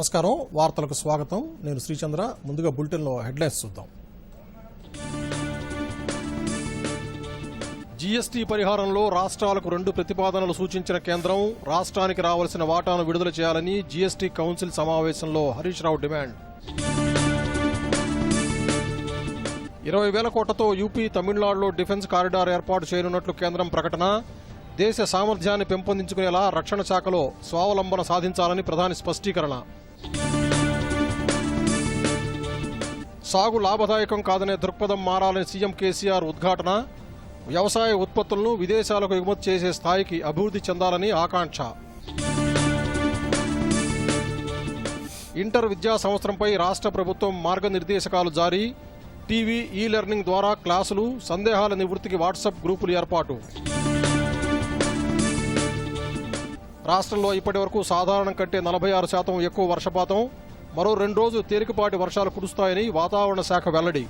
నమస్కారం వార్తలకు స్వాగతం నేను శ్రీచంద్ర ముందుగా బులెటిన్ లో హెడ్లైన్స్ చూద్దాం జీఎస్టీ పరిహారంలో రాష్ట్రాలకు 2 ప్రతిపాదనలు సూచించిన కేంద్రం రాష్ట్రానికి రావాల్సిన వాటాను విడుదల చేయాలని జీఎస్టీ కౌన్సిల్ సమావేశంలో హరీష్ రావు డిమాండ్ 20,000 కోట్లతో యూపీ తమిళనాడులో డిఫెన్స్ కారిడార్ ఏర్పాటు చేయనున్నట్లు కేంద్రం ప్రకటన దేశ సామర్థ్యాన్ని పెంపొందించుకునేలా రక్షణ శాఖలో స్వావలంబన సాధించాలని ప్రధాని స్పష్టీకరణ సాగు లాభదాయకం కాదనే దృక్పథం మారాలని సీఎం కేసీఆర్ ఉద్ఘాటన వ్యవసాయ ఉత్పత్తులను విదేశాలకు ఎగుమతి చేసే స్థాయికి అభివృద్ధి చెందాలని ఆకాంక్ష ఇంటర్ విద్యా సంవత్సరంపై రాష్ట్ర ప్రభుత్వం మార్గనిర్దేశకాలు జారీ టీవీ ఈ లెర్నింగ్ ద్వారా క్లాసులు సందేహాల నివృత్తికి వాట్సాప్ గ్రూపులు ఏర్పాటు రాష్ట్రంలో ఇప్పటివరకు సాధారణం కంటే 46% ఎక్కువ వర్షపాతం మరో 2 రోజులు తేలికపాటి వర్షాలు కురుస్తాయని వాతావరణ శాఖ వెల్లడి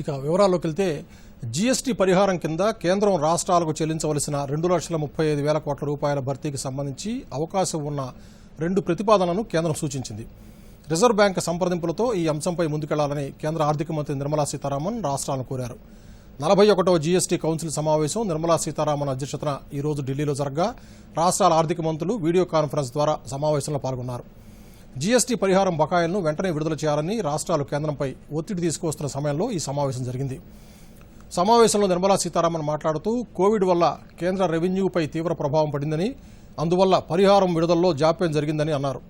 ఇక వివరాల్లోకి వెళ్తే జీఎస్టీ పరిహారం కింద కేంద్రం రాష్ట్రాలకు చెల్లించవలసిన 2,35,000 కోట్ల రూపాయల భర్తీకి సంబంధించి అవకాశం ఉన్న 2 ప్రతిపాదనలను కేంద్రం సూచించింది రిజర్వ్ బ్యాంక్ సంప్రదింపులతో ఈ అంశంపై ముందుకెళ్లాలని కేంద్ర ఆర్థిక మంత్రి నిర్మలా సీతారామన్ రాష్ట్రాలను కోరారు 41వ జీఎస్టీ కౌన్సిల్ సమావేశం నిర్మలా సీతారామన్ అధ్యక్షతన ఈ రోజు ఢిల్లీలో జరగ్గా రాష్ట్రాల ఆర్థిక మంత్రులు వీడియో కాన్ఫరెన్స్ ద్వారా సమావేశంలో పాల్గొన్నారు జీఎస్టీ పరిహారం బకాయిలను వెంటనే విడుదల చేయాలని రాష్ట్రాలు కేంద్రంపై ఒత్తిడి తీసుకువస్తున్న సమయంలో ఈ సమావేశం జరిగింది సమావేశంలో నిర్మలా సీతారామన్ మాట్లాడుతూ కోవిడ్ వల్ల కేంద్ర రెవెన్యూపై తీవ్ర ప్రభావం పడిందని అందువల్ల పరిహారం విడుదలలో జాప్యం జరిగిందని అన్నారు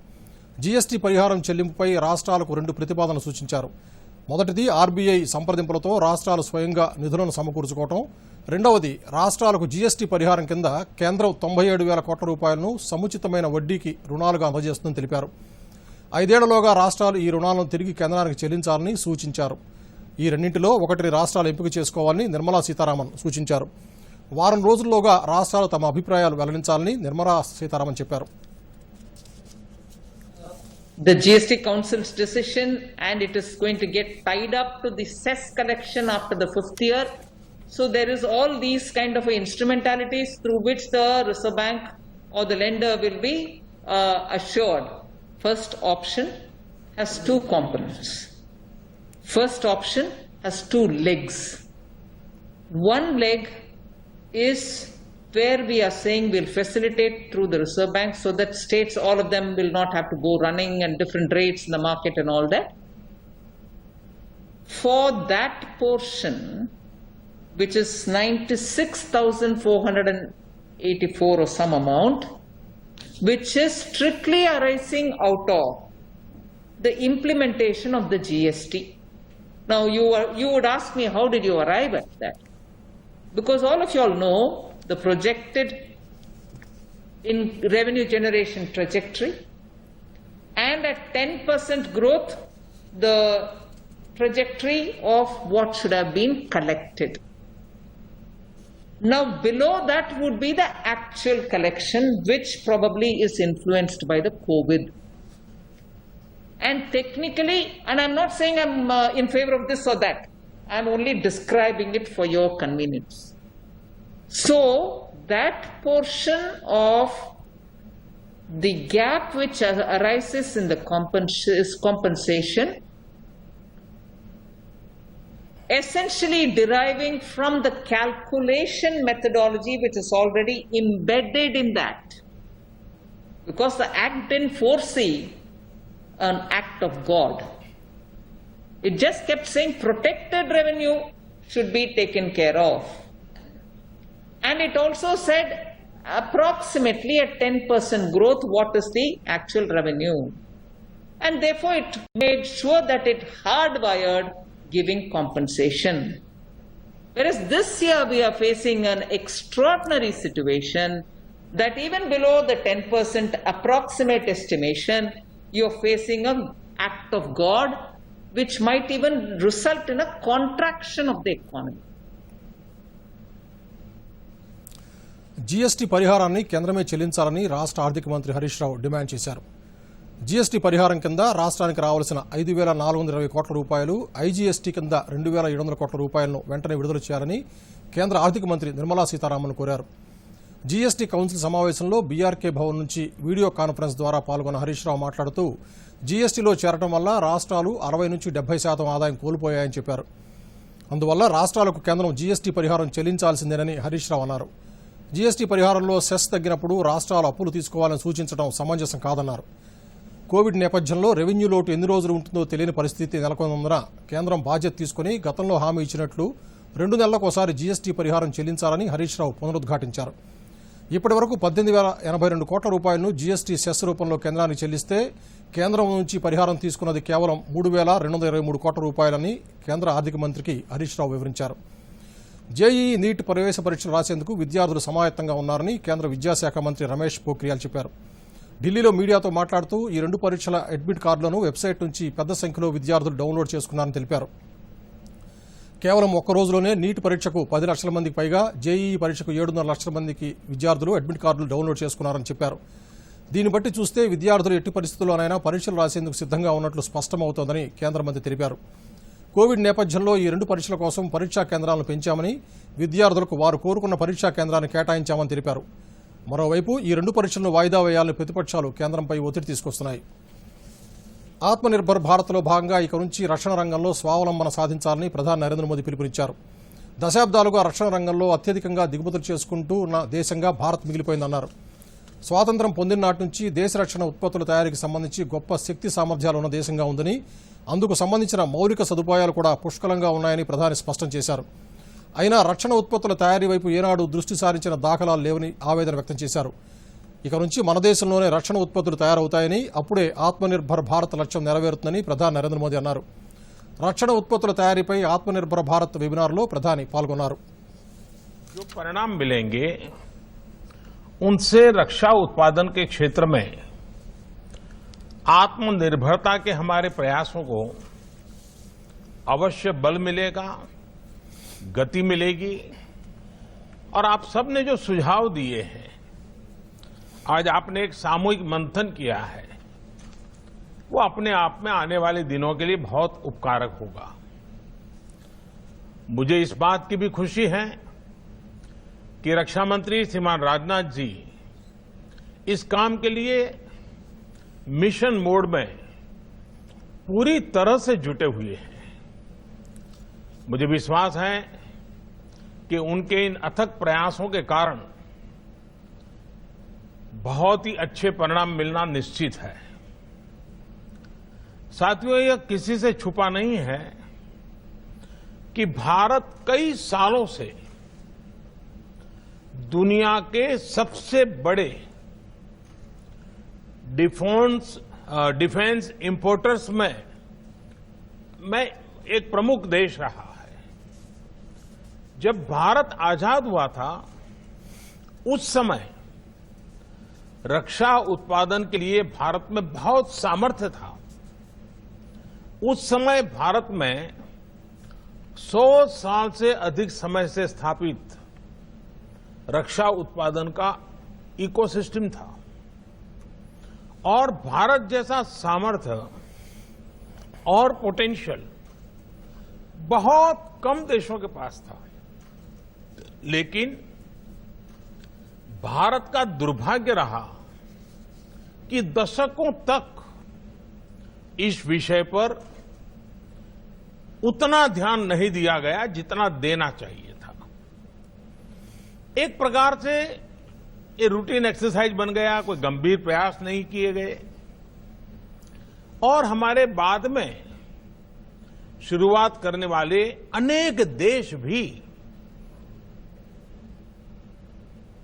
జీఎస్టీ పరిహారం చెల్లింపుపై రాష్ట్రాలకు 2 ప్రతిపాదనలు సూచించారు మొదటిది ఆర్బీఐ సంప్రదింపులతో రాష్ట్రాలు స్వయంగా నిధులను సమకూర్చుకోవడం రెండవది రాష్ట్రాలకు జీఎస్టీ పరిహారం కింద కేంద్రం 97,000 కోట్ల రూపాయలను సముచితమైన వడ్డీకి రుణాలుగా అందజేస్తుందని తెలిపారు 5 ఏళ్లలోగా రాష్ట్రాలు ఈ రుణాలను తిరిగి కేంద్రానికి చెల్లించాలని సూచించారు ఈ రెండింటిలో ఒకటిని రాష్ట్రాలు ఎంపిక చేసుకోవాలని నిర్మలా సీతారామన్ సూచించారు వారం రోజుల్లోగా రాష్ట్రాలు తమ అభిప్రాయాలు వెల్లడించాలని నిర్మలా సీతారామన్ చెప్పారు The GST Council's decision, and it is going to get tied up to the cess collection after the 5th year. So there is all these kind of instrumentalities through which the Reserve Bank or the lender will be assured. First option has 2 components. First option has 2 legs. One leg is where we are saying we'll facilitate through the Reserve Bank so that states, all of them, will not have to go running and different rates in the market and all that. For that portion, which is 96,484 or some amount, which is strictly arising out of the implementation of the GST. Now you would ask me, how did you arrive at that? Because all of you all know the projected in revenue generation trajectory, and at 10% growth, the trajectory of what should have been collected. Now below that would be the actual collection, which probably is influenced by the COVID. And technically, and I'm not saying I'm in favor of this or that, I'm only describing it for your convenience. So that portion of the gap which arises in the compensation, essentially deriving from the calculation methodology which is already embedded in that, because the Act didn't foresee an act of God. It just kept saying protected revenue should be taken care of. And it also said approximately at 10% growth, what is the actual revenue? And therefore it made sure that it hardwired giving compensation. Whereas this year we are facing an extraordinary situation that even below the 10% approximate estimation, you're facing an act of God, which might even result in a contraction of the economy. GST పరిహారాన్ని కేంద్రమే చెల్లించాలని రాష్ట్ర ఆర్థిక మంత్రి Harish Rao demand చేశారు GST పరిహారం కింద రాష్ట్రానికి రావాల్సిన 5,420 కోట్ల రూపాయలు ఐజీఎస్టీ కింద 2,700 కోట్ల రూపాయలను వెంటనే విడుదల చేయాలని కేంద్ర ఆర్థిక మంత్రి నిర్మలా సీతారామన్ కోరారు జీఎస్టీ కౌన్సిల్ సమావేశంలో బీఆర్కే భవన్ నుంచి వీడియో కాన్ఫరెన్స్ ద్వారా పాల్గొన్న హరీష్ రావు మాట్లాడుతూ జీఎస్టీలో చేరటం వల్ల రాష్ట్రాలు 60 నుంచి 70% ఆదాయం కోల్పోయాయని చెప్పారు. అందువల్ల రాష్ట్రాలకు కేంద్రం జీఎస్టీ పరిహారం చెల్లించాల్సిందేనని హరీష్ రావు అన్నారు. జీఎస్టీ పరిహారంలో సెస్ తగ్గినప్పుడు రాష్ట్రాలు అప్పులు తీసుకోవాలని సూచించడం సమంజసం కాదన్నారు. కోవిడ్ నేపథ్యంలో రెవెన్యూ లోటు ఎన్ని రోజులు ఉంటుందో తెలియని పరిస్థితి నెలకొన్నందున కేంద్రం బాధ్యత తీసుకుని గతంలో హామీ ఇచ్చినట్లు 2 నెలలకోసారి జీఎస్టీ పరిహారం చెల్లించాలని హరీష్ రావు పునరుద్ఘాటించారు. ఇప్పటి వరకు 18,082 కోట్ల రూపాయలను జీఎస్టీ సెస్ రూపంలో కేంద్రానికి చెల్లిస్తే కేంద్రం నుంచి పరిహారం తీసుకున్నది కేవలం 3,223 కోట్ల రూపాయలని కేంద్ర ఆర్థిక మంత్రికి హరీష్ రావు వివరించారు. జేఈఈ నీట్ ప్రవేశ పరీక్షలు రాసేందుకు విద్యార్థులు సమాయత్తంగా ఉన్నారని కేంద్ర విద్యాశాఖ మంత్రి రమేష్ పోఖ్రియాల్ చెప్పారు. ఢిల్లీలో మీడియాతో మాట్లాడుతూ ఈ 2 పరీక్షల అడ్మిట్ కార్డులను వెబ్సైట్ నుంచి పెద్ద సంఖ్యలో విద్యార్థులు డౌన్లోడ్ చేసుకున్నారని తెలిపారు. కేవలం ఒక్క రోజులోనే నీట్ పరీక్షకు 10 లక్షల మందికి పైగా, జేఈఈ పరీక్షకు 7.5 లక్షల మందికి విద్యార్థులు అడ్మిట్ కార్డులు డౌన్లోడ్ చేసుకున్నారని చెప్పారు. దీన్ని బట్టి చూస్తే విద్యార్థులు ఎట్టి పరిస్థితుల్లోనైనా పరీక్షలు రాసేందుకు సిద్ధంగా ఉన్నట్లు స్పష్టమవుతోందని కేంద్ర మంత్రి తెలిపారు. కోవిడ్ నేపథ్యంలో ఈ 2 పరీక్షల కోసం పరీక్షా కేంద్రాలను పెంచామని, విద్యార్థులకు వారు కోరుకున్న పరీక్షా కేంద్రాన్ని కేటాయించామని తెలిపారు. మరోవైపు ఈ 2 పరీక్షలను వాయిదా వేయాలని ప్రతిపక్షాలు కేంద్రంపై ఒత్తిడి తీసుకొస్తున్నాయి. ఆత్మనిర్భర్ భారత్లో భాగంగా ఇక నుంచి రక్షణ రంగంలో స్వావలంబన సాధించాలని ప్రధాని నరేంద్ర మోదీ పిలుపునిచ్చారు. దశాబ్దాలుగా రక్షణ రంగంలో అత్యధికంగా దిగుమతులు చేసుకుంటూ ఉన్న దేశంగా భారత్ మిగిలిపోయిందన్నారు. స్వాతంత్ర్యం పొందిన నాటి నుంచి దేశ రక్షణ ఉత్పత్తుల తయారీకి సంబంధించి గొప్ప శక్తి సామర్థ్యాలు ఉన్న దేశంగా ఉందని, అందుకు సంబంధించిన మౌలిక సదుపాయాలు కూడా పుష్కలంగా ఉన్నాయని ప్రధాని స్పష్టం చేశారు. అయినా రక్షణ ఉత్పత్తుల తయారీ వైపు ఏనాడు దృష్టి సారించిన దాఖలాలు లేవని ఆవేదన వ్యక్తం చేశారు. ఇక నుంచి మన దేశంలోనే రక్షణ ఉత్పత్తులు తయారవుతాయని, అప్పుడే ఆత్మనిర్భర్ భారత్ లక్ష్యం నెరవేరుతుందని ప్రధాని నరేంద్ర మోదీ అన్నారు. రక్షణ ఉత్పత్తుల తయారీపై ఆత్మనిర్భర్ భారత్ వెబినార్లో ప్రధాని పాల్గొన్నారు. जो परिणाम मिलेंगे उनसे रक्षा उत्पादन के क्षेत्र में आत्मनिर्भरता के हमारे प्रयासों को अवश्य बल मिलेगा, गति मिलेगी। और आप सबने जो सुझाव दिए हैं, आज आपने एक सामूहिक मंथन किया है, वो अपने आप में आने वाले दिनों के लिए बहुत उपकारक होगा। मुझे इस बात की भी खुशी है कि रक्षा मंत्री श्रीमान राजनाथ जी इस काम के लिए मिशन मोड में पूरी तरह से जुटे हुए हैं। मुझे विश्वास है कि उनके इन अथक प्रयासों के कारण बहुत ही अच्छे परिणाम मिलना निश्चित है। साथियों, यह किसी से छुपा नहीं है कि भारत कई सालों से दुनिया के सबसे बड़े डिफेंस इंपोर्टर्स में एक प्रमुख देश रहा है। जब भारत आजाद हुआ था, उस समय रक्षा उत्पादन के लिए भारत में बहुत सामर्थ्य था। उस समय भारत में 100 साल से अधिक समय से स्थापित रक्षा उत्पादन का इकोसिस्टम था और भारत जैसा सामर्थ्य और पोटेंशियल बहुत कम देशों के पास था। लेकिन भारत का दुर्भाग्य रहा कि दशकों तक इस विषय पर उतना ध्यान नहीं दिया गया जितना देना चाहिए था। एक प्रकार से ये रूटीन एक्सरसाइज बन गया, कोई गंभीर प्रयास नहीं किए गए और हमारे बाद में शुरुआत करने वाले अनेक देश भी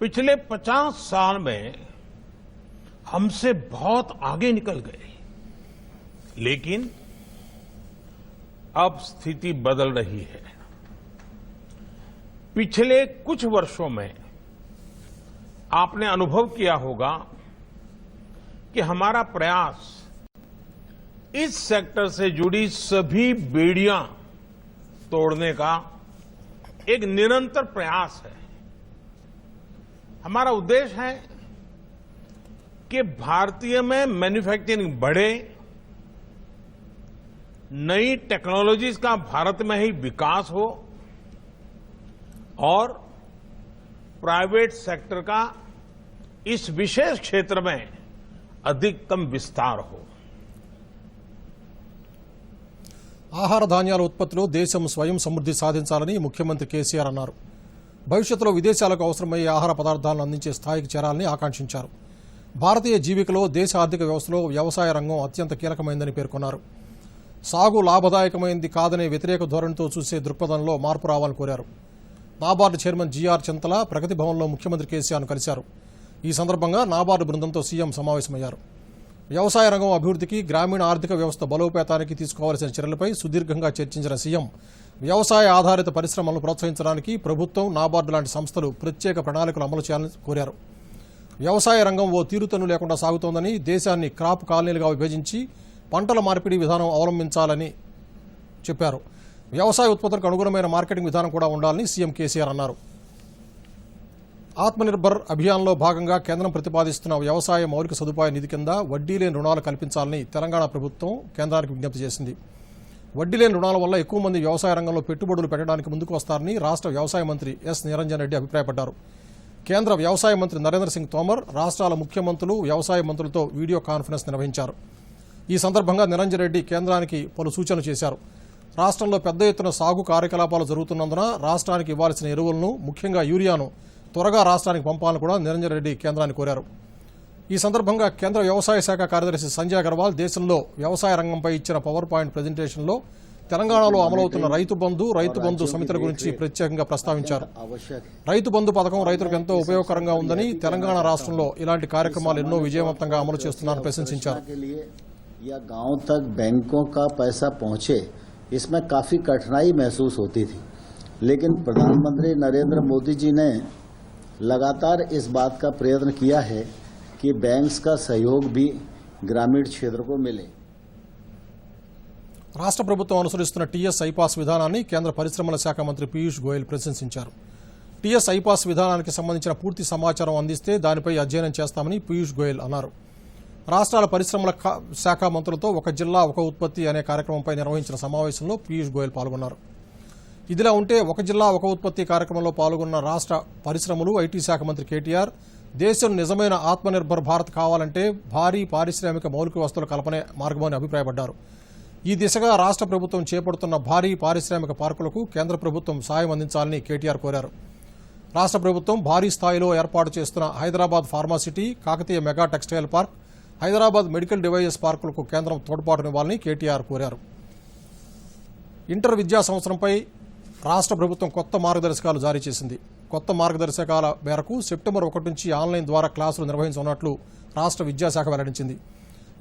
पिछले 50 साल में हमसे बहुत आगे निकल गए। लेकिन अब स्थिति बदल रही है। पिछले कुछ वर्षों में आपने अनुभव किया होगा कि हमारा प्रयास इस सेक्टर से जुड़ी सभी बेड़ियां तोड़ने का एक निरंतर प्रयास है। हमारा उद्देश्य है कि भारतीय में मैन्युफैक्चरिंग बढ़े, नई टेक्नोलॉजीज का भारत में ही विकास हो और प्राइवेट सेक्टर का इस विशेष क्षेत्र में अधिकतम विस्तार हो। ఆహార ధాన్యాల ఉత్పత్తిలో దేశం స్వయం సమృద్ధి సాధించాలని ముఖ్యమంత్రి కేసీఆర్ అన్నారు. భవిష్యత్తులో విదేశాలకు అవసరమయ్యే ఆహార పదార్థాలను అందించే స్థాయికి చేరాలని ఆకాంక్షించారు. భారతీయ జీవికలో దేశ ఆర్థిక వ్యవస్థలో వ్యవసాయ రంగం అత్యంత కీలకమైందని పేర్కొన్నారు. సాగు లాభదాయకమైంది కాదనే వ్యతిరేక ధోరణితో చూసే దృక్పథంలో మార్పు రావాలని కోరారు. నాబార్డు చైర్మన్ జీఆర్ చింతల ప్రగతి భవన్లో ముఖ్యమంత్రి కేసీఆర్ను కలిశారు. ఈ సందర్భంగా నాబార్డు బృందంతో సీఎం సమావేశమయ్యారు. వ్యవసాయ రంగం అభివృద్ధికి, గ్రామీణ ఆర్థిక వ్యవస్థ బలోపేతానికి తీసుకోవాల్సిన చర్యలపై సుదీర్ఘంగా చర్చించిన సీఎం వ్యవసాయ ఆధారిత పరిశ్రమలను ప్రోత్సహించడానికి ప్రభుత్వం, నాబార్డు లాంటి సంస్థలు ప్రత్యేక ప్రణాళికలు అమలు చేయాలని కోరారు. వ్యవసాయ రంగం ఓ తీరుతెన్ను లేకుండా సాగుతోందని, దేశాన్ని క్రాప్ కాలనీలుగా విభజించి పంటల మార్పిడి విధానం అవలంబించాలని చెప్పారు. వ్యవసాయ ఉత్పత్తులకు అనుగుణమైన మార్కెటింగ్ విధానం కూడా ఉండాలని సీఎం కేసీఆర్ అన్నారు. ఆత్మనిర్భర్ అభియాన్లో భాగంగా కేంద్రం ప్రతిపాదిస్తున్న వ్యవసాయ మౌలిక సదుపాయ నిధి కింద వడ్డీ లేని రుణాలు కల్పించాలని తెలంగాణ ప్రభుత్వం కేంద్రానికి విజ్ఞప్తి చేసింది. వడ్డీ లేని రుణాల వల్ల ఎక్కువ మంది వ్యవసాయ రంగంలో పెట్టుబడులు పెట్టడానికి ముందుకు వస్తారని రాష్ట్ర వ్యవసాయ మంత్రి ఎస్ నిరంజన్ రెడ్డి అభిప్రాయపడ్డారు. కేంద్ర వ్యవసాయ మంత్రి నరేంద్ర సింగ్ తోమర్ రాష్ట్రాల ముఖ్యమంత్రులు, వ్యవసాయ మంత్రులతో వీడియో కాన్ఫరెన్స్ నిర్వహించారు. ఈ సందర్భంగా నిరంజన్ రెడ్డి కేంద్రానికి పలు సూచనలు చేశారు. రాష్ట్రంలో పెద్ద ఎత్తున సాగు కార్యకలాపాలు జరుగుతున్నందున రాష్ట్రానికి ఇవ్వాల్సిన ఎరువులను, ముఖ్యంగా యూరియాను త్వరగా రాష్ట్రానికి పంపాలని కూడా నిరంజన్ రెడ్డి కేంద్రాన్ని కోరారు. ఈ సందర్భంగా కేంద్ర వ్యవసాయ శాఖ కార్యదర్శి సంజయ్ అగర్వాల్ దేశంలో వ్యవసాయ రంగంపై ఇచ్చిన పవర్ పాయింట్ ప్రజెంటేషన్లో తెలంగాణలో అమలవుతున్న రైతు బంధు సమితుల గురించి ప్రత్యేకంగా ప్రస్తావించారు. రైతు బంధు పథకం రైతులకు ఎంతో ఉపయోగకరంగా ఉందని, తెలంగాణ రాష్ట్రంలో ఇలాంటి కార్యక్రమాలు ఎన్నో విజయవంతంగా అమలు చేస్తున్నారని ప్రశంసించారు. या गांव तक बैंकों का पैसा पहुंचे, इसमें काफी कठिनाई महसूस होती थी, लेकिन प्रधानमंत्री नरेंद्र मोदी जी ने लगातार इस बात का प्रयत्न किया है कि बैंक्स का सहयोग भी ग्रामीण क्षेत्र को मिले. రాష్ట్ర ప్రభుత్వం అనుసరిస్తున్న టీఎస్ ఐపాస్ విధానాన్ని కేంద్ర పరిశ్రమల శాఖ మంత్రి పీయూష్ గోయల్ ప్రశంసించారు. టీఎస్ ఐపాస్ విధానానికి సంబంధించిన పూర్తి సమాచారం అందిస్తే దానిపై అధ్యయనం చేస్తామని పీయూష్ గోయల్ అన్నారు. రాష్ట్రాల పరిశ్రమల శాఖ మంత్రులతో ఒక జిల్లా ఒక ఉత్పత్తి అనే కార్యక్రమంపై నిర్వహించిన సమావేశంలో పీయూష్ గోయల్ పాల్గొన్నారు. ఇదిలా ఉంటే ఒక జిల్లా ఒక ఉత్పత్తి కార్యక్రమంలో పాల్గొన్న రాష్ట్ర పరిశ్రమలు, ఐటీ శాఖ మంత్రి కేటీఆర్ దేశం నిజమైన ఆత్మనిర్భర్ భారత్ కావాలంటే భారీ పారిశ్రామిక మౌలిక వస్తువుల కల్పనే మార్గమని అభిప్రాయపడ్డారు. ఈ దిశగా రాష్ట్ర ప్రభుత్వం చేపడుతున్న భారీ పారిశ్రామిక పార్కులకు కేంద్ర ప్రభుత్వం సాయం అందించాలని కేటీఆర్ కోరారు. రాష్ట్ర ప్రభుత్వం భారీ స్థాయిలో ఏర్పాటు చేస్తున్న Hyderabad pharma city, Kakatiya mega textile park, Hyderabad medical devices పార్కులకు కేంద్రం తోడ్పాటునివ్వాలని కేటీఆర్ కోరారు. ఇంటర్ విద్యా సంవత్సరంపై రాష్ట్ర ప్రభుత్వం కొత్త మార్గదర్శకాలు జారీ చేసింది. కొత్త మార్గదర్శకాల మేరకు సెప్టెంబర్ 1 నుంచి ఆన్లైన్ ద్వారా క్లాసులు నిర్వహించనున్నట్లు రాష్ట్ర విద్యాశాఖ వెల్లడించింది.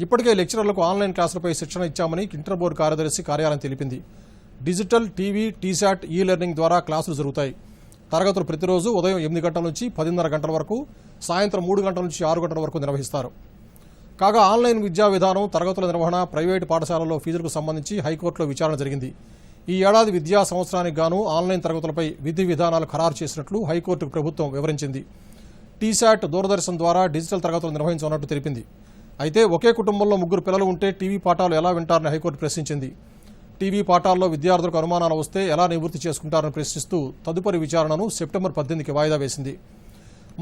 ఇప్పటికే లెక్చరర్లకు ఆన్లైన్ క్లాసులపై శిక్షణ ఇచ్చామని ఇంటర్ బోర్డు కార్యదర్శి కార్యాలయం తెలిపింది. డిజిటల్, టీవీ, టీశాట్, ఈ లెర్నింగ్ ద్వారా క్లాసులు జరుగుతాయి. తరగతులు ప్రతిరోజు ఉదయం 8 గంటల నుంచి 10:30 గంటల వరకు, సాయంత్రం 3 గంటల నుంచి 6 గంటల వరకు నిర్వహిస్తారు. కాగా ఆన్లైన్ విద్యా విధానం, తరగతుల నిర్వహణ, ప్రైవేటు పాఠశాలల్లో ఫీజులకు సంబంధించి హైకోర్టులో విచారణ జరిగింది. ఈ ఏడాది విద్యా సంవత్సరానికి గాను ఆన్లైన్ తరగతులపై విధి విధానాలు ఖరారు చేసినట్లు హైకోర్టుకు ప్రభుత్వం వివరించింది. టీశాట్, దూరదర్శన్ ద్వారా డిజిటల్ తరగతులు నిర్వహించనున్నట్టు తెలిపింది. అయితే ఒకే కుటుంబంలో 3 పిల్లలు ఉంటే టీవీ పాఠాలు ఎలా వింటారని హైకోర్టు ప్రశ్నించింది. టీవీ పాఠాల్లో విద్యార్థులకు అనుమానాలు వస్తే ఎలా నివృత్తి చేసుకుంటారని ప్రశ్నిస్తూ తదుపరి విచారణను సెప్టెంబర్ 18కి వాయిదా వేసింది.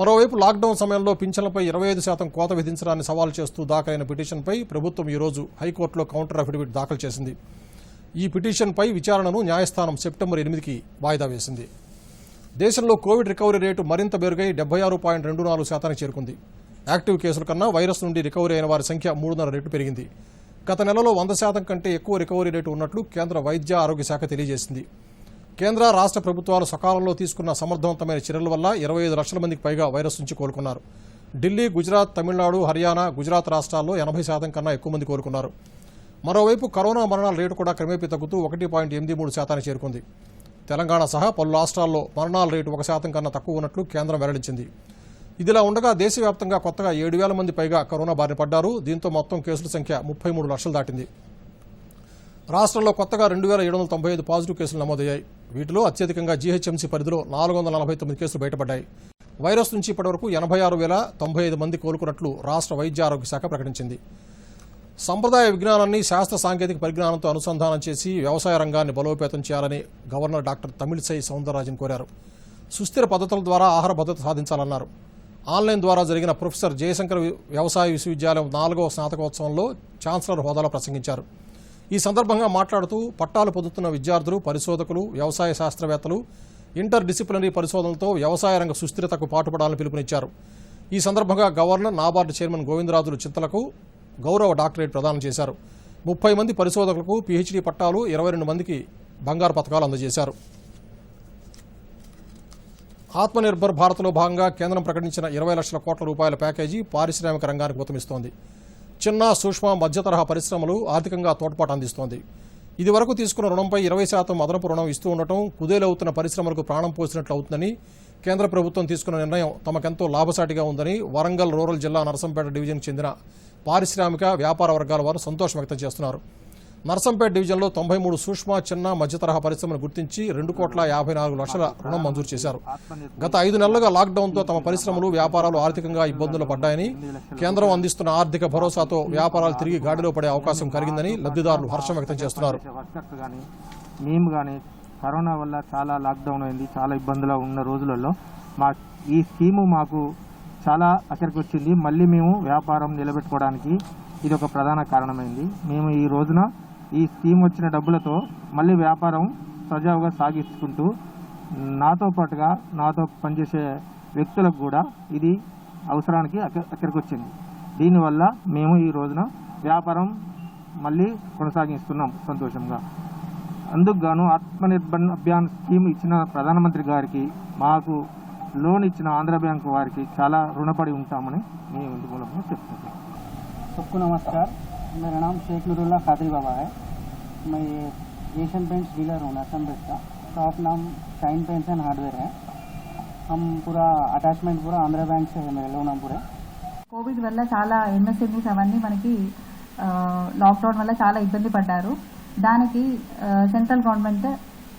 మరోవైపు లాక్డౌన్ సమయంలో పింఛన్లపై 25% కోత విధించడాన్ని సవాల్ చేస్తూ దాఖలైన పిటిషన్పై ప్రభుత్వం ఈ రోజు హైకోర్టులో కౌంటర్ అఫిడవిట్ దాఖలు చేసింది. ఈ పిటిషన్పై విచారణను న్యాయస్థానం సెప్టెంబర్ 8కి వాయిదా వేసింది. దేశంలో కోవిడ్ రికవరీ రేటు మరింత మెరుగై 76.24% చేరుకుంది. యాక్టివ్ కేసుల కన్నా వైరస్ నుండి రికవరీ అయిన వారి సంఖ్య 3.5 రెట్లు పెరిగింది. గత నెలలో 100% కంటే ఎక్కువ రికవరీ రేటు ఉన్నట్లు కేంద్ర వైద్య ఆరోగ్య శాఖ తెలియజేసింది. కేంద్ర, రాష్ట్ర ప్రభుత్వాలు సకాలంలో తీసుకున్న సమర్థవంతమైన చర్యల వల్ల 25 లక్షల మందికి పైగా వైరస్ నుంచి కోలుకున్నారు. ఢిల్లీ, గుజరాత్, తమిళనాడు, హర్యానా, గుజరాత్ రాష్ట్రాల్లో 80% కన్నా ఎక్కువ మంది కోలుకున్నారు. మరోవైపు కరోనా మరణాల రేటు కూడా క్రమేపీ తగ్గుతూ 1.83% చేరుకుంది. తెలంగాణ సహా పలు రాష్ట్రాల్లో మరణాల రేటు 1% కన్నా తక్కువ ఉన్నట్లు కేంద్రం వెల్లడించింది. ఇదిలా ఉండగా దేశవ్యాప్తంగా కొత్తగా 7,000 మంది పైగా కరోనా బారిన పడ్డారు. దీంతో మొత్తం కేసుల సంఖ్య 33 లక్షలు దాటింది. రాష్ట్రంలో కొత్తగా 2,795 పాజిటివ్ కేసులు నమోదయ్యాయి. వీటిలో అత్యధికంగా జీహెచ్ఎంసీ పరిధిలో 449 కేసులు బయటపడ్డాయి. వైరస్ నుంచి ఇప్పటివరకు 86,095 మంది కోలుకున్నట్లు రాష్ట్ర వైద్య ఆరోగ్య శాఖ ప్రకటించింది. సంప్రదాయ విజ్ఞానాన్ని శాస్త్ర సాంకేతిక పరిజ్ఞానంతో అనుసంధానం చేసి వ్యవసాయ రంగాన్ని బలోపేతం చేయాలని గవర్నర్ డాక్టర్ తమిళిసై సౌందరరాజన్ కోరారు. సుస్థిర పద్ధతుల ద్వారా ఆహార భద్రత సాధించాలన్నారు. ఆన్లైన్ ద్వారా జరిగిన ప్రొఫెసర్ జయశంకర్ వ్యవసాయ విశ్వవిద్యాలయం 4వ స్నాతకోత్సవంలో ఛాన్సలర్ హోదాలో ప్రసంగించారు. ఈ సందర్భంగా మాట్లాడుతూ పట్టాలు పొందుతున్న విద్యార్థులు, పరిశోధకులు, వ్యవసాయ శాస్త్రవేత్తలు ఇంటర్ డిసిప్లినరీ పరిశోధనలతో వ్యవసాయ రంగ సుస్థిరతకు పాటుపడాలని పిలుపునిచ్చారు. ఈ సందర్భంగా గవర్నర్, నాబార్డు చైర్మన్ గోవిందరాజులు చింతలకు గౌరవ డాక్టరేట్ ప్రదానం చేశారు. 30 మంది పరిశోధకులకు పీహెచ్డీ పట్టాలు, 22 మందికి బంగారు పతకాలు అందజేశారు. ఆత్మనిర్భర్ భారత్లో భాగంగా కేంద్రం ప్రకటించిన 20 లక్షల కోట్ల రూపాయల ప్యాకేజీ పారిశ్రామిక రంగానికి ఊతమిస్తోంది. చిన్న, సూక్ష్మ, మధ్య తరహా పరిశ్రమలు ఆర్థికంగా తోడ్పాటు అందిస్తోంది. ఇదివరకు తీసుకున్న రుణంపై 20% అదనపు రుణం ఇస్తూ ఉండటం కుదేలవుతున్న పరిశ్రమలకు ప్రాణం పోసినట్లు అవుతుందని, కేంద్ర ప్రభుత్వం తీసుకున్న నిర్ణయం తమకెంతో లాభసాటిగా ఉందని వరంగల్ రూరల్ జిల్లా నరసంపేట డివిజన్కు చెందిన పారిశ్రామిక, వ్యాపార వర్గాల వారు సంతోషం వ్యక్తం చేస్తున్నారు. నరసంపేట డివిజన్లో 93 సూక్ష్మ, చిన్న, మధ్య తరహా పరిశ్రమను గుర్తించి 2,54,00,000 రుణం మంజూరు చేశారు. గత 5 నెలలుగా లాక్డౌన్తో తమ పరిశ్రమలు, వ్యాపారాలు ఆర్థికంగా ఇబ్బందులు పడ్డాయని, కేంద్రం అందిస్తున్న ఆర్థిక భరోసాతో వ్యాపారాలు తిరిగి గాడిలో పడే అవకాశం కలిగిందని లబ్ధిదారులు హర్షం వ్యక్తం చేస్తున్నారు. మేము కానీ కరోనా వల్ల చాలా లాక్డౌన్ అయింది, చాలా ఇబ్బందులు ఉన్న రోజులలో ఈ స్కీము మాకు చాలా అక్కడికి వచ్చింది. మళ్ళీ మేము వ్యాపారం నిలబెట్టుకోవడానికి ఇది ఒక ప్రధాన కారణమైంది. మేము ఈ రోజున ఈ స్కీమ్ వచ్చిన డబ్బులతో మళ్ళీ వ్యాపారం సజావుగా సాగిస్తుంటూ నాతో పాటుగా నాతో పనిచేసే వ్యక్తులకు కూడా ఇది అవసరానికి అక్కడికి వచ్చింది. దీనివల్ల మేము ఈ రోజున వ్యాపారం మళ్ళీ కొనసాగిస్తున్నాం సంతోషంగా. అందుకు గాను ఆత్మనిర్భర్ అభియాన్ స్కీమ్ ఇచ్చిన ప్రధానమంత్రి గారికి, మాకు లోన్ ఇచ్చిన ఆంధ్ర బ్యాంకు వారికి చాలా రుణపడి ఉంటామని మేము ఇందు మూలంగా చెప్తున్నాం. सबको नमस्कार, मेरा नाम शेख नूरुल्लाह खादरी बाबा है। मैं ये एशियन पेंट्स डीलर हूँ नरसंपेट का। शॉप नाम शाइन पेंट्स एंड हार्डवेयर है। हम पूरा अटैचमेंट पूरा आंध्रा बैंक से है मेरे लोन पूरे। కోవిడ్ వల్ల చాలా ఎంఎస్ఎంఈస్ అవన్నీ మనకి లాక్డౌన్ వల్ల చాలా ఇబ్బంది పడ్డారు. దానికి సెంట్రల్ గవర్నమెంట్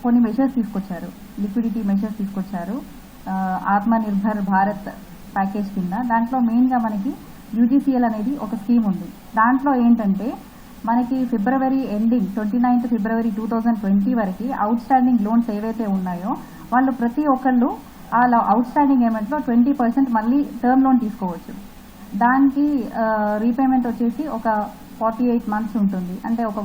కొన్ని మెషర్స్ తీసుకొచ్చారు, లిక్విడిటీ మెషర్స్ తీసుకొచ్చారు ఆత్మనిర్భర్ భారత్ ప్యాకేజ్ కింద. దాంట్లో మెయిన్గా మనకి యూజీసీఎల్ అనేది ఒక స్కీమ్ ఉంది. దాంట్లో ఏంటంటే మనకి ఫిబ్రవరి ఎండింగ్ 29th ఫిబ్రవరి 2020 వరకు అవుట్ స్టాండింగ్ లోన్స్ ఏవైతే ఉన్నాయో వాళ్ళు ప్రతి ఒక్కళ్ళు ఆ అవుట్ స్టాండింగ్ పేమెంట్లో 20% మళ్ళీ టర్మ్ లోన్ తీసుకోవచ్చు. దానికి రీపేమెంట్ వచ్చేసి ఒక 48 months ఉంటుంది. అంటే ఒక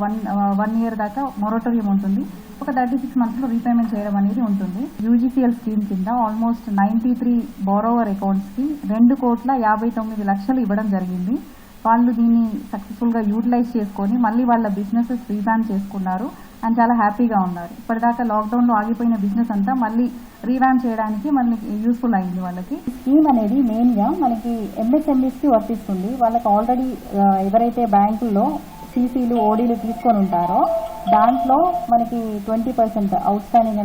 వన్ ఇయర్ దాకా మొరటోరియం ఉంటుంది. ఒక 36 monthsలో రీపేమెంట్ చేయడం అనేది ఉంటుంది. యూజీసీఎల్ స్కీమ్ కింద ఆల్మోస్ట్ 93 బారోవర్ అకౌంట్స్కి 2,59,00,000 ఇవ్వడం జరిగింది. వాళ్ళు దీన్ని సక్సెస్ఫుల్గా యూటిలైజ్ చేసుకొని మళ్ళీ వాళ్ళ బిజినెసెస్ రీవాంప్ చేసుకున్నారు అండ్ చాలా హ్యాపీగా ఉన్నారు. ఇప్పటిదాకా లాక్డౌన్లో ఆగిపోయిన బిజినెస్ అంతా మళ్ళీ రీవాంప్ చేయడానికి మళ్ళీ యూస్ఫుల్ అయింది వాళ్ళకి. స్కీమ్ అనేది మెయిన్గా మనకి ఎంఎస్ఎంఈస్కి వర్తిస్తుంది. వాళ్ళకి ఆల్రెడీ ఎవరైతే బ్యాంకుల్లో సీసీలు, ఓడీలు తీసుకొని ఉంటారో దాంట్లో మనకి 20% అవుట్ స్టాండింగ్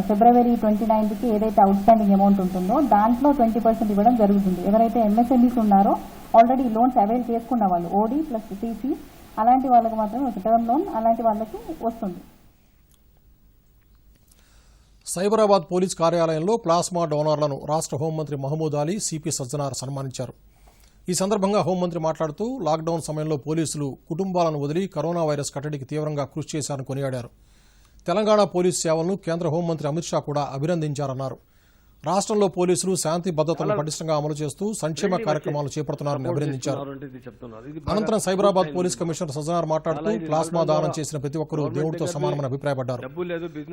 ఫిబ్రవరి 29th ఏదైతే అవుట్ స్టాండింగ్ అమౌంట్ ఉంటుందో దాంట్లో 20% ఇవ్వడం జరుగుతుంది. ఎవరైతే ఎంఎస్ఎంఈస్ ఉన్నారో ఆల్రెడీ లోన్స్ అవైల్ చేసుకున్న వాళ్ళు, ఓడీ ప్లస్ సీసీ, అలాంటి వాళ్ళకి మాత్రమే ఒక టర్మ్ లోన్ అలాంటి వాళ్ళకి వస్తుంది. సైబరాబాద్ పోలీస్ కార్యాలయంలో ప్లాస్మా డోనర్లను రాష్ట్ర హోంమంత్రి మహమూద్ అలీ, సిపి సజ్జనార్ సన్మానించారు. ఈ సందర్భంగా హోంమంత్రి మాట్లాడుతూ లాక్డౌన్ సమయంలో పోలీసులు కుటుంబాలను వదిలి కరోనా వైరస్ కట్టడికి తీవ్రంగా కృషి చేశారని కొనియాడారు. తెలంగాణ పోలీసు సేవలను కేంద్ర హోంమంత్రి అమిత్ షా కూడా అభినందించారన్నారు. రాష్ట్రంలో పోలీసులు శాంతి భద్రతలను పటిష్టంగా అమలు చేస్తూ సంక్షేమ కార్యక్రమాలు చేపడుతున్నారని అభినందించారు. అనంతరం సైబరాబాద్ పోలీస్ కమిషనర్ సజ్జనార్ మాట్లాడుతూ ప్లాస్మా దానం చేసిన ప్రతి ఒక్కరూ దేవుడితో సమానమని అభిప్రాయపడ్డారు.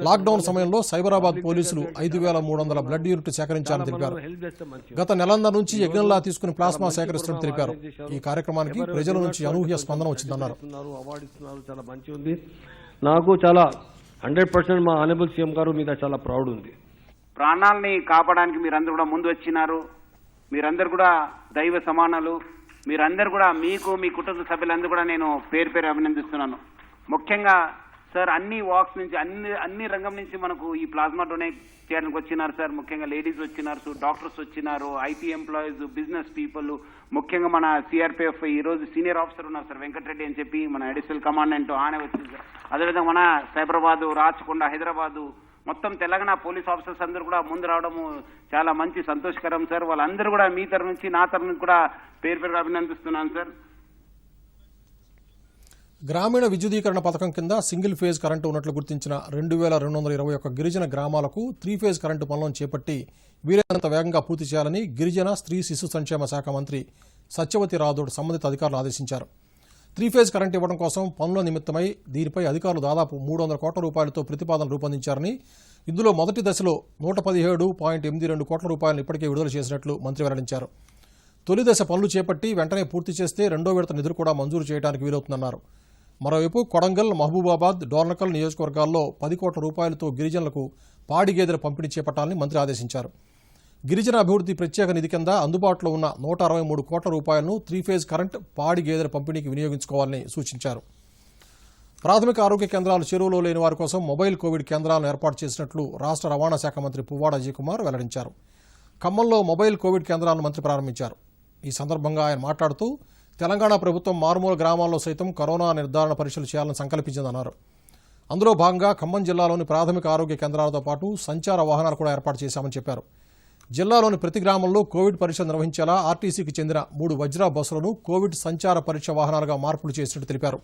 లాక్డౌన్ సమయంలో సైబరాబాద్ పోలీసులు 5,300 బ్లడ్ యూనిట్ సేకరించారని తెలిపారు. గత నెలందరి నుంచి యజ్ఞంలా తీసుకుని ప్లాస్మా సేకరిస్తున్నట్టు తెలిపారు. ఈ కార్యక్రమానికి ప్రజల నుంచి అనూహ్య స్పందన వచ్చిందన్నారు. నాకు చాలా 100% మా ఆనరబుల్ సీఎం గారు మీద చాలా ప్రౌడ్ ఉంది. ప్రాణాలని కాపాడడానికి మీరందరూ కూడా ముందు వచ్చినారు. మీరందరూ కూడా దైవ సమానాలు. మీరందరూ కూడా మీకు, మీ కుటుంబ సభ్యులందరూ కూడా నేను పేరు పేరు అభినందిస్తున్నాను. ముఖ్యంగా సార్ అన్ని వాక్స్ నుంచి అన్ని రంగం నుంచి మనకు ఈ ప్లాస్మా డొనేట్ చేయడానికి వచ్చినారు సార్. ముఖ్యంగా లేడీస్ వచ్చినారు, డాక్టర్స్ వచ్చినారు, ఐటీ ఎంప్లాయీస్, బిజినెస్ పీపుల్, ముఖ్యంగా మన సిఆర్పిఎఫ్ ఈ రోజు సీనియర్ ఆఫీసర్ ఉన్నారు సార్ వెంకటరెడ్డి అని చెప్పి, మన అడిషనల్ కమాండెంట్ ఆనే వచ్చింది సార్. అదేవిధంగా మన సైబరాబాదు, రాచకొండ, హైదరాబాదు మొత్తం తెలంగాణ పోలీస్ ఆఫీసర్స్ అందరూ కూడా ముందు రావడము చాలా మంచి సంతోషకరం సార్. వాళ్ళందరూ కూడా మీ తరఫు నుంచి, నా తరఫు నుంచి కూడా పేరు పేరు అభినందిస్తున్నాను సార్. గ్రామీణ విద్యుదీకరణ పథకం కింద సింగిల్ ఫేజ్ కరెంటు ఉన్నట్లు గుర్తించిన 2221 గిరిజన గ్రామాలకు 3 ఫేజ్ కరెంటు పనులను చేపట్టి వీలైనంత వేగంగా పూర్తి చేయాలని గిరిజన స్త్రీ శిశు సంక్షేమ శాఖ మంత్రి సత్యవతి రాథోడ్ సంబంధిత అధికారులు ఆదేశించారు. 3 ఫేజ్ కరెంటు ఇవ్వడం కోసం పనుల నిమిత్తమై దీనిపై అధికారులు దాదాపు 300 కోట్ల రూపాయలతో ప్రతిపాదన రూపొందించారని, ఇందులో మొదటి దశలో 117.82 కోట్ల రూపాయలను ఇప్పటికే విడుదల చేసినట్లు మంత్రి వెల్లడించారు. తొలి దశ పనులు చేపట్టి వెంటనే పూర్తి చేస్తే రెండో విడత నిధులు కూడా మంజూరు చేయడానికి వీలవుతుందన్నారు. మరోవైపు కొడంగల్, మహబూబాబాద్, డోర్నకల్ నియోజకవర్గాల్లో 10 కోట్ల రూపాయలతో గిరిజనులకు పాడి గేదెల పంపిణీ చేపట్టాలని మంత్రి ఆదేశించారు. గిరిజన అభివృద్ధి ప్రత్యేక నిధి కింద అందుబాటులో ఉన్న 163 కోట్ల రూపాయలను 3 ఫేజ్ కరెంట్, పాడి గేదెల పంపిణీకి వినియోగించుకోవాలని సూచించారు. ప్రాథమిక ఆరోగ్య కేంద్రాలు చెరువులో లేని వారి కోసం మొబైల్ కోవిడ్ కేంద్రాలను ఏర్పాటు చేసినట్లు రాష్ట్ర రవాణా శాఖ మంత్రి పువ్వాడ అజయ్ కుమార్ వెల్లడించారు. ఖమ్మంలో మొబైల్ కోవిడ్ కేంద్రాలను మంత్రి ప్రారంభించారు. ఈ సందర్భంగా ఆయన మాట్లాడుతూ తెలంగాణ ప్రభుత్వం మారుమూల గ్రామాల్లో సైతం కరోనా నిర్ధారణ పరీక్షలు చేయాలని సంకల్పించిందన్నారు. అందులో భాగంగా ఖమ్మం జిల్లాలోని ప్రాథమిక ఆరోగ్య కేంద్రాలతో పాటు సంచార వాహనాలు కూడా ఏర్పాటు చేశామని చెప్పారు. జిల్లాలోని ప్రతి గ్రామంలో కోవిడ్ పరీక్ష నిర్వహించేలా ఆర్టీసీకి చెందిన 3 వజ్రా బస్సులను కోవిడ్ సంచార పరీక్ష వాహనాలుగా మార్పులు చేసినట్టు తెలిపారు.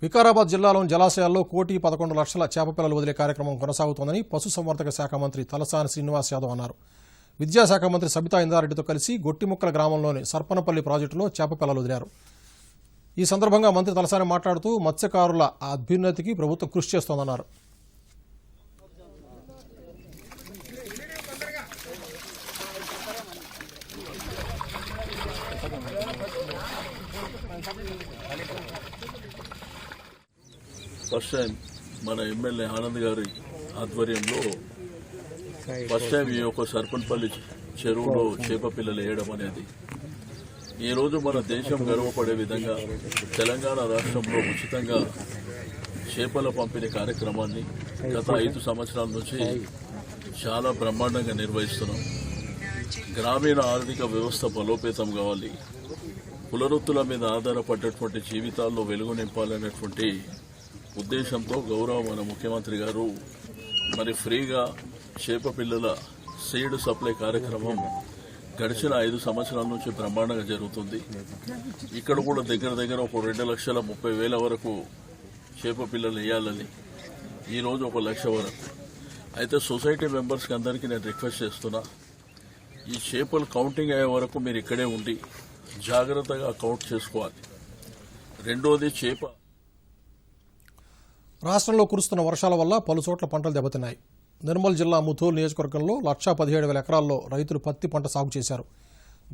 వికారాబాద్ జిల్లాలోని జలాశయాల్లో 1,11,00,000 చేపపిల్లలు వదిలే కార్యక్రమం కొనసాగుతోందని పశుసంవర్ధక శాఖ మంత్రి తలసాని శ్రీనివాస్ యాదవ్ అన్నారు. విద్యాశాఖ మంత్రి సబితా ఇందారెడ్డితో కలిసి గొట్టిముక్కల గ్రామంలోని సర్పనపల్లి ప్రాజెక్టులో చేపపిల్లలు వదిలారు. ఈ సందర్భంగా మంత్రి తలసాని మాట్లాడుతూ మత్స్యకారుల అభ్యున్నతికి ప్రభుత్వం కృషి చేస్తోందన్నారు. ఫస్ట్ టైం మన ఎమ్మెల్యే ఆనంద్ గారి ఆధ్వర్యంలో ఫస్ట్ టైం ఈ యొక్క సర్పన్పల్లి చెరువులో చేప పిల్లలు వేయడం అనేది ఈరోజు మన దేశం గర్వపడే విధంగా తెలంగాణ రాష్ట్రంలో ఉచితంగా చేపల పంపిణీ కార్యక్రమాన్ని గత 5 సంవత్సరాల నుంచి చాలా బ్రహ్మాండంగా నిర్వహిస్తున్నాం. గ్రామీణ ఆర్థిక వ్యవస్థ బలోపేతం కావాలి, కులవృత్తుల మీద ఆధారపడ్డటువంటి జీవితాల్లో వెలుగు నింపాలనేటువంటి ఉద్దేశంతో గౌరవ మన ముఖ్యమంత్రి గారు మరి ఫ్రీగా చేప పిల్లల సీడ్ సప్లై కార్యక్రమం గడిచిన 5 సంవత్సరాల నుంచి బ్రహ్మాండంగా జరుగుతుంది. ఇక్కడ కూడా దగ్గర ఒక 2,30,000 వరకు చేప పిల్లలు వేయాలని, ఈరోజు 1,00,000 వరకు. అయితే సొసైటీ మెంబర్స్కి అందరికీ నేను రిక్వెస్ట్ చేస్తున్నా, ఈ చేపలు కౌంటింగ్ అయ్యే వరకు మీరు ఇక్కడే ఉండి జాగ్రత్తగా కౌంట్ చేసుకోవాలి. రెండోది చేప రాష్ట్రంలో కురుస్తున్న వర్షాల వల్ల పలు చోట్ల పంటలు దెబ్బతిన్నాయి. నిర్మల్ జిల్లా ముథూల్ నియోజకవర్గంలో 1,17,000 ఎకరాల్లో రైతులు పత్తి పంట సాగు చేశారు.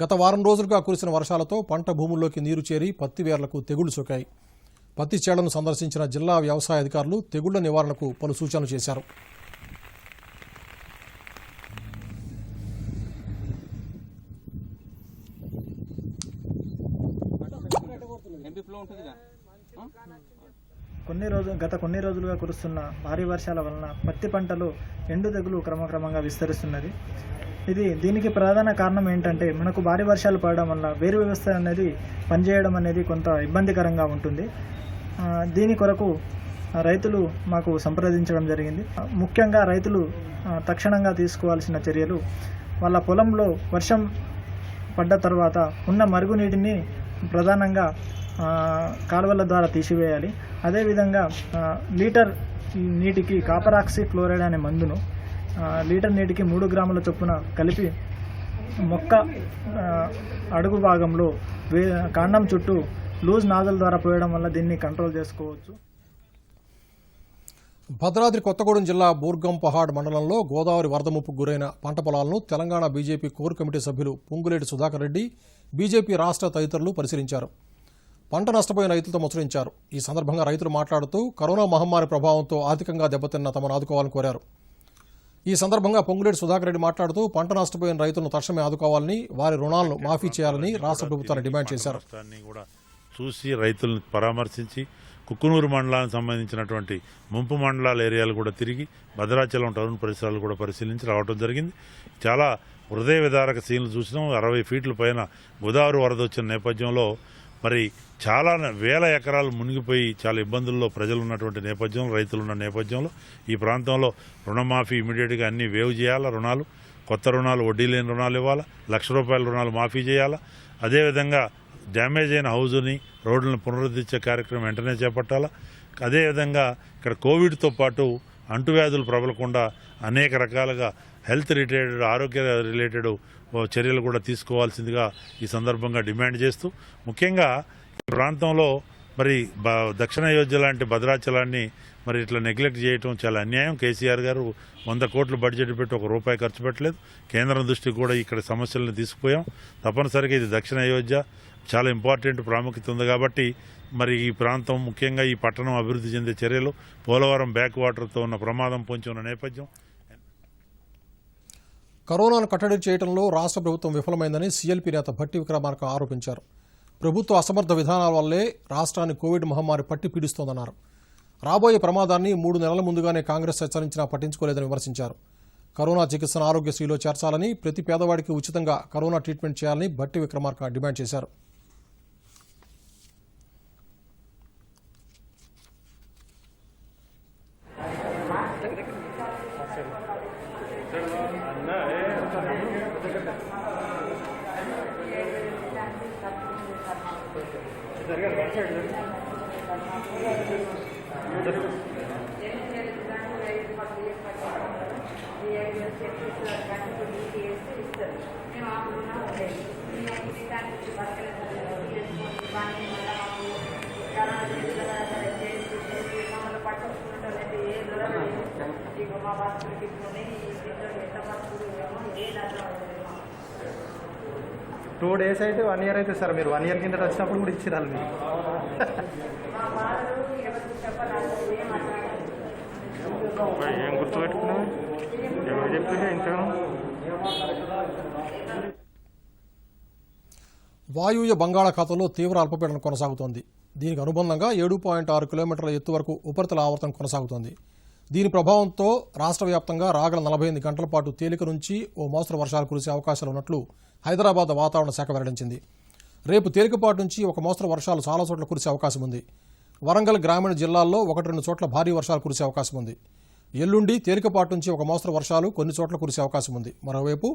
గత వారం రోజులుగా కురిసిన వర్షాలతో పంట భూముల్లోకి నీరు చేరి పత్తి వేర్లకు తెగుళ్లు సోకాయి. పత్తి చేళ్లను సందర్శించిన జిల్లా వ్యవసాయ అధికారులు తెగుళ్ల నివారణకు పలు సూచనలు చేశారు. గత కొన్ని రోజులుగా కురుస్తున్న భారీ వర్షాల వలన పత్తి పంటలో ఎండు తెగులు క్రమక్రమంగా విస్తరిస్తున్నది. దీనికి ప్రధాన కారణం ఏంటంటే మనకు భారీ వర్షాలు పడడం వల్ల వేరు వ్యవస్థ అనేది పనిచేయడం అనేది కొంత ఇబ్బందికరంగా ఉంటుంది. దీని కొరకు రైతులు మాకు సంప్రదించడం జరిగింది. ముఖ్యంగా రైతులు తక్షణంగా తీసుకోవాల్సిన చర్యలు, వాళ్ళ పొలంలో వర్షం పడ్డ తర్వాత ఉన్న మరుగునీటిని ప్రధానంగా కాలువల ద్వారా తీసివేయాలి. అదేవిధంగా లీటర్ నీటికి కాపర్ ఆక్సీ క్లోరైడ్ అనే మందును లీటర్ నీటికి 3 గ్రాముల చొప్పున కలిపి మొక్క అడుగు భాగంలో కాండం చుట్టూ లూజ్ నాజల్ ద్వారా పోయడం వల్ల దీన్ని కంట్రోల్ చేసుకోవచ్చు. భద్రాద్రి కొత్తగూడెం జిల్లా బూర్గం పహాడ్ మండలంలో గోదావరి వరద ముప్పుకు గురైన పంట పొలాలను తెలంగాణ బీజేపీ కోర్ కమిటీ సభ్యులు పొంగులేటి సుధాకర్ రెడ్డి, బీజేపీ రాష్ట్ర తదితరులు పరిశీలించారు. పంట నష్టపోయిన రైతులతో ముచ్చరించారు. ఈ సందర్భంగా రైతులు మాట్లాడుతూ కరోనా మహమ్మారి ప్రభావంతో ఆర్థికంగా దెబ్బతిన్న తమను ఆదుకోవాలని కోరారు. ఈ సందర్భంగా పొంగులేటి సుధాకర్ రెడ్డి మాట్లాడుతూ పంట నష్టపోయిన రైతులను తక్షణమే ఆదుకోవాలని, వారి రుణాలను మాఫీ చేయాలని రాష్ట్ర ప్రభుత్వాన్ని డిమాండ్ చేశారు. చూసి రైతులను పరామర్శించి కుక్కునూరు మండలానికి సంబంధించినటువంటి ముంపు మండలాల ఏరియాలు కూడా తిరిగి భద్రాచలం టౌన్ పరిసరాలు కూడా పరిశీలించి రావడం జరిగింది. చాలా హృదయ విదారక సీన్లు చూసినాం. 60 ఫీట్ల పైన గోదావరి వరద వచ్చిన నేపథ్యంలో మరి చాలా వేల ఎకరాలు మునిగిపోయి చాలా ఇబ్బందుల్లో ప్రజలు ఉన్నటువంటి నేపథ్యంలో, రైతులు ఉన్న నేపథ్యంలో ఈ ప్రాంతంలో రుణమాఫీ ఇమీడియట్గా అన్ని వేవ్ చేయాలా రుణాలు. కొత్త రుణాలు, వడ్డీ లేని రుణాలు ఇవ్వాలా, ₹1,00,000 రుణాలు మాఫీ చేయాలా. అదేవిధంగా డ్యామేజ్ అయిన హౌజుని, రోడ్లను పునరుద్ధరించే కార్యక్రమం వెంటనే చేపట్టాలా. అదేవిధంగా ఇక్కడ కోవిడ్తో పాటు అంటువ్యాధులు ప్రబలకుండా అనేక రకాలుగా హెల్త్ రిలేటెడ్, ఆరోగ్య రిలేటెడ్ చర్యలు కూడా తీసుకోవాల్సిందిగా ఈ సందర్భంగా డిమాండ్ చేస్తూ, ముఖ్యంగా ఈ ప్రాంతంలో మరి దక్షిణ అయోధ్య లాంటి భద్రాచలాన్ని మరి ఇట్లా నెగ్లెక్ట్ చేయటం చాలా అన్యాయం. కేసీఆర్ గారు 100 కోట్లు బడ్జెట్ పెట్టి ₹1 ఖర్చు పెట్టలేదు. కేంద్రం దృష్టికి కూడా ఇక్కడ సమస్యలను తీసుకుపోయాం. తప్పనిసరిగా ఇది దక్షిణ అయోధ్య చాలా ఇంపార్టెంట్, ప్రాముఖ్యత ఉంది కాబట్టి మరి ఈ ప్రాంతం, ముఖ్యంగా ఈ పట్టణం అభివృద్ధి చెందే చర్యలు, పోలవరం బ్యాక్ వాటర్తో ఉన్న ప్రమాదం పొంచి ఉన్న నేపథ్యం. కరోనాను కట్టడి చేయడంలో రాష్ట్ర ప్రభుత్వం విఫలమైందని సీఎల్పీ నేత భట్టి విక్రమార్క ఆరోపించారు. ప్రభుత్వ అసమర్థ విధానాల వల్లే రాష్ట్రాన్ని కోవిడ్ మహమ్మారి పట్టి పీడిస్తోందన్నారు. రాబోయే ప్రమాదాన్ని 3 నెలల ముందుగానే కాంగ్రెస్ హెచ్చరించినా పట్టించుకోలేదని విమర్శించారు. కరోనా చికిత్సను ఆరోగ్యశ్రీలో చేర్చాలని, ప్రతి పేదవాడికి ఉచితంగా కరోనా ట్రీట్మెంట్ చేయాలని భట్టి విక్రమార్క డిమాండ్ చేశారు. టూ డేస్ అయితే 1 year అయితే సార్, మీరు 1 year కింద వచ్చినప్పుడు కూడా ఇచ్చిరాలి మీరు. ఏం గుర్తుపెట్టుకున్నావు, ఎవరు చెప్తుంటే ఇంకా. వాయువ్య బంగాళాఖాతంలో తీవ్ర అల్పపీడనం కొనసాగుతోంది. దీనికి అనుబంధంగా 7.6 కిలోమీటర్ల ఎత్తు వరకు ఉపరితల ఆవర్తనం కొనసాగుతోంది. దీని ప్రభావంతో రాష్ట్ర వ్యాప్తంగా రాగల 48 గంటల పాటు తేలిక నుంచి ఓ మోస్తరు వర్షాలు కురిసే అవకాశాలు ఉన్నట్లు హైదరాబాద్ వాతావరణ శాఖ వెల్లడించింది. రేపు తేలికపాటి నుంచి ఒక మోస్తరు వర్షాలు చాలా చోట్ల కురిసే అవకాశం ఉంది. వరంగల్ గ్రామీణ జిల్లాల్లో 1-2 చోట్ల భారీ వర్షాలు కురిసే అవకాశం ఉంది. ఎల్లుండి తేలికపాటి నుంచి ఒక మోస్తరు వర్షాలు కొన్ని చోట్ల కురిసే అవకాశం ఉంది. మరోవైపు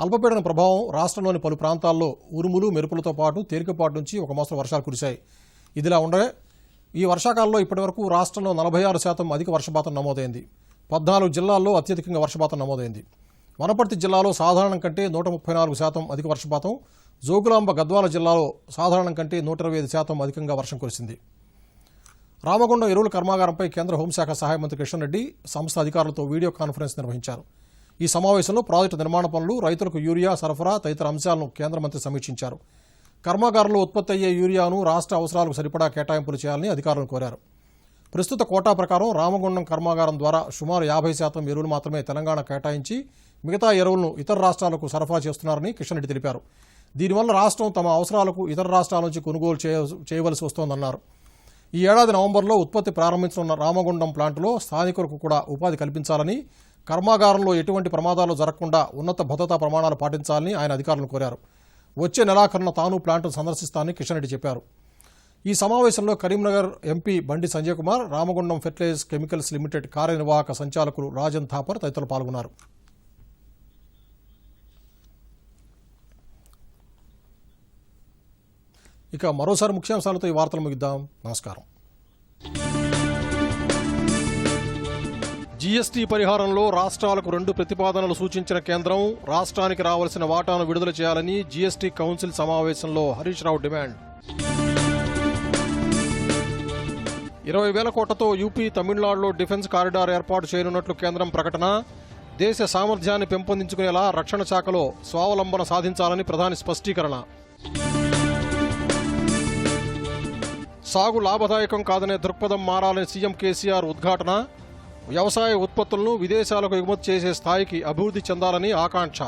అల్పపీడన ప్రభావం రాష్ట్రంలోని పలు ప్రాంతాల్లో ఉరుములు, మెరుపులతో పాటు తేలికపాటి నుంచి ఒక మోస్తరు వర్షాలు కురిశాయి. ఇదిలా ఉండగా ఈ వర్షాకాలంలో ఇప్పటివరకు రాష్ట్రంలో 46% అధిక వర్షపాతం నమోదైంది. 14 జిల్లాల్లో అత్యధికంగా వర్షపాతం నమోదైంది. వనపర్తి జిల్లాలో సాధారణం కంటే 134% అధిక వర్షపాతం, జోగులాంబ గద్వాల జిల్లాలో సాధారణం కంటే 125% అధికంగా వర్షం కురిసింది. రామగుండం ఎరువుల కర్మాగారంపై కేంద్ర హోంశాఖ సహాయ మంత్రి కిషన్ రెడ్డి సంస్థ అధికారులతో వీడియో కాన్ఫరెన్స్ నిర్వహించారు. ఈ సమావేశంలో ప్రాజెక్టు నిర్మాణ పనులు, రైతులకు యూరియా సరఫరా తదితర అంశాలను కేంద్ర మంత్రి సమీక్షించారు. కర్మాగారంలో ఉత్పత్తి అయ్యే యూరియాను రాష్ట్ర అవసరాలకు సరిపడా కేటాయింపులు చేయాలని అధికారులను కోరారు. ప్రస్తుత కోటా ప్రకారం రామగుండం కర్మాగారం ద్వారా సుమారు 50% ఎరువులు మాత్రమే తెలంగాణ కేటాయించి మిగతా ఎరువులను ఇతర రాష్ట్రాలకు సరఫరా చేస్తున్నారని కిషన్ రెడ్డి తెలిపారు. దీనివల్ల రాష్ట్రం తమ అవసరాలకు ఇతర రాష్ట్రాల నుంచి కొనుగోలు చేయవలసి వస్తోందన్నారు. ఈ ఏడాది నవంబర్లో ఉత్పత్తి ప్రారంభించనున్న రామగుండం ప్లాంటులో స్థానికులకు కూడా ఉపాధి కల్పించాలని, కర్మాగారంలో ఎటువంటి ప్రమాదాలు జరగకుండా ఉన్నత భద్రతా ప్రమాణాలు పాటించాలని ఆయన అధికారులను కోరారు. వచ్చే నెలాఖరున తాను ప్లాంట్ను సందర్శిస్తానని కిషన్ రెడ్డి చెప్పారు. ఈ సమావేశంలో Karimnagar MP Bandi Sanjay Kumar, Ramagundam fertilizers chemicals limited కార్యనిర్వాహక సంచాలకులు రాజన్ థాపర్ తదితరులు పాల్గొన్నారు. ఇక మరోసారి ముఖ్యాంశాలతో ఈ వార్తలు ముగిద్దాం. నమస్కారం. జీఎస్టీ పరిహారంలో రాష్ట్రాలకు 2 ప్రతిపాదనలు సూచించిన కేంద్రం, రాష్ట్రానికి రావాల్సిన వాటాను విడుదల చేయాలని జీఎస్టీ కౌన్సిల్ సమావేశంలో హరీష్ రావు డిమాండ్. 20,000 కోట్లతో యూపీ, తమిళనాడులో డిఫెన్స్ కారిడార్ ఏర్పాటు చేయనున్నట్లు కేంద్రం ప్రకటన. దేశ సామర్థ్యాన్ని పెంపొందించుకునేలా రక్షణ శాఖలో స్వావలంబన సాధించాలని ప్రధాని స్పష్టీకరణ. సాగు లాభదాయకం కాదనే దృక్పథం మారాలని సీఎం కేసీఆర్ ఉద్ఘాటన. వ్యవసాయ ఉత్పత్తులను విదేశాలకు ఎగుమతి చేసే స్థాయికి అభివృద్ధి చెందాలని ఆకాంక్ష.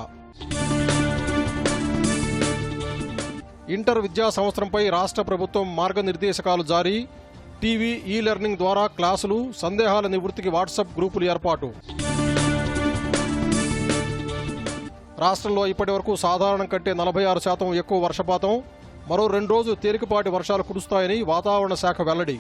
ఇంటర్ విద్యా సంవత్సరంపై రాష్ట్ర ప్రభుత్వం మార్గనిర్దేశకాలు జారీ. టీవీ, ఈ లెర్నింగ్ ద్వారా క్లాసులు, సందేహాల నివృత్తికి వాట్సాప్ గ్రూపులు ఏర్పాటు. రాష్ట్రంలో ఇప్పటివరకు సాధారణం కంటే 46% ఎక్కువ వర్షపాతం. మరో 2 రోజులు తేలికపాటి వర్షాలు కురుస్తాయని వాతావరణ శాఖ వెల్లడి.